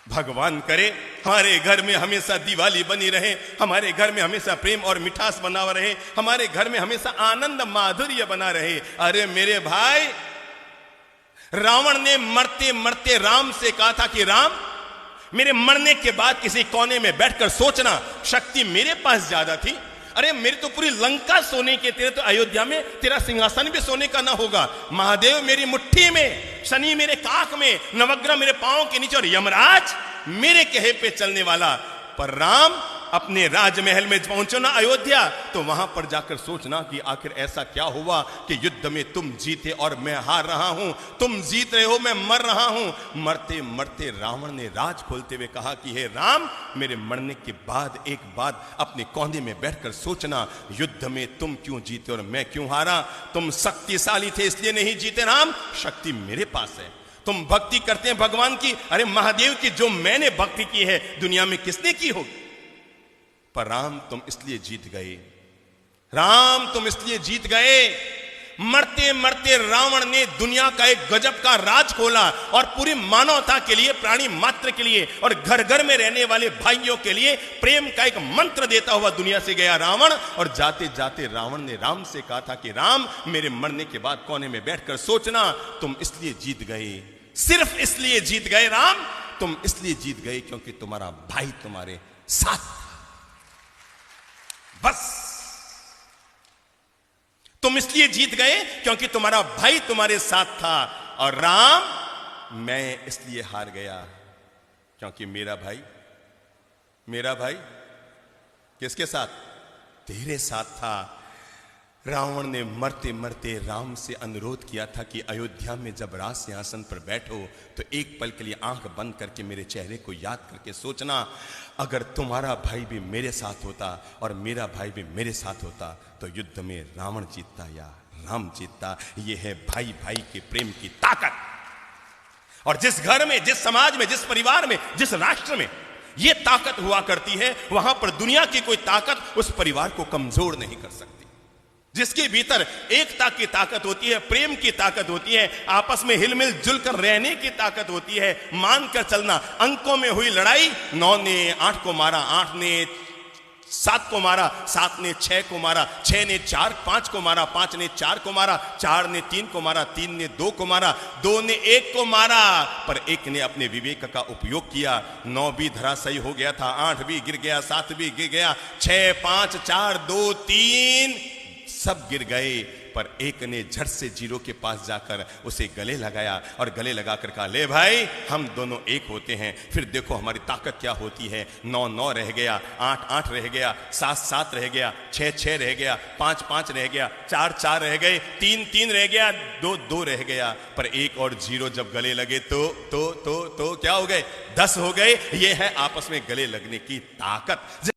भगवान करे हमारे घर में हमेशा दिवाली बनी रहे, हमारे घर में हमेशा प्रेम और मिठास बना रहे, हमारे घर में हमेशा आनंद माधुर्य बना रहे। अरे मेरे भाई, रावण ने मरते मरते राम से कहा था कि राम, मेरे मरने के बाद किसी कोने में बैठकर सोचना, शक्ति मेरे पास ज्यादा थी। अरे मेरी तो पूरी लंका सोने के, तेरे तो अयोध्या में तेरा सिंहासन भी सोने का ना होगा। महादेव मेरी मुट्ठी में, शनि मेरे काख में, नवग्रह मेरे पांव के नीचे और यमराज मेरे कहे पे चलने वाला। पर राम अपने राजमहल में पहुंचो ना अयोध्या, तो वहां पर जाकर सोचना कि आखिर ऐसा क्या हुआ कि युद्ध में तुम जीते और मैं हार रहा हूं, तुम जीत रहे हो मैं मर रहा हूं। मरते मरते रावण ने राज खोलते हुए कहा कि हे राम, मेरे मरने के बाद एक बात अपने कोने में बैठकर सोचना, युद्ध में तुम क्यों जीते और मैं क्यों हारा? तुम शक्तिशाली थे इसलिए नहीं जीते राम, शक्ति मेरे पास है। तुम भक्ति करते हैं भगवान की, अरे महादेव की जो मैंने भक्ति की है दुनिया में किसने की होगी? पर राम तुम इसलिए जीत गए, राम तुम इसलिए जीत गए। मरते मरते रावण ने दुनिया का एक गजब का राज खोला और पूरी मानवता के लिए, प्राणी मात्र के लिए और घर घर में रहने वाले भाइयों के लिए प्रेम का एक मंत्र देता हुआ दुनिया से गया रावण। और जाते जाते रावण ने राम से कहा था कि राम, मेरे मरने के बाद कोने में बैठकर सोचना, तुम इसलिए जीत गए, सिर्फ इसलिए जीत गए राम, तुम इसलिए जीत गए क्योंकि तुम्हारा भाई तुम्हारे साथ, बस तुम इसलिए जीत गए क्योंकि तुम्हारा भाई तुम्हारे साथ था। और राम, मैं इसलिए हार गया क्योंकि मेरा भाई किसके साथ? तेरे साथ था। रावण ने मरते मरते राम से अनुरोध किया था कि अयोध्या में जब राज सिंहासन पर बैठो तो एक पल के लिए आंख बंद करके मेरे चेहरे को याद करके सोचना, अगर तुम्हारा भाई भी मेरे साथ होता और मेरा भाई भी मेरे साथ होता तो युद्ध में रावण जीतता या राम जीतता। यह है भाई भाई के प्रेम की ताकत। और जिस घर में, जिस समाज में, जिस परिवार में, जिस राष्ट्र में यह ताकत हुआ करती है, वहां पर दुनिया की कोई ताकत उस परिवार को कमजोर नहीं कर सकती। जिसके भीतर एकता की ताकत होती है, प्रेम की ताकत होती है, आपस में हिलमिल जुलकर रहने की ताकत होती है, मानकर चलना। अंकों में हुई लड़ाई, 9 ने 8 को मारा, 8 ने 7 को मारा, 7 ने 6 को मारा, 6 ने 5 को मारा, 5 ने 4 को मारा, 4 ने 3 को मारा, 3 ने 2 को मारा, 2 ने 1 को मारा। पर एक ने अपने विवेक का उपयोग किया, 9 भी धराशायी हो गया था, 8 भी गिर गया, 7 भी गिर गया, 6 5 4 2 3 सब गिर गए। पर एक ने झट से जीरो के पास जाकर उसे गले लगाया और गले लगाकर कहा, ले भाई, हम दोनों एक होते हैं, फिर देखो हमारी ताकत क्या होती है। 9 9 रह गया, 8 8 रह गया, 7 7 रह गया, 6 6 रह गया, 5 5 रह गया, 4 4 रह गए, 3 3 रह गया, 2 2 रह गया। पर एक और जीरो जब गले लगे तो क्या हो गए? 10 हो गए। ये है आपस में गले लगने की ताकत।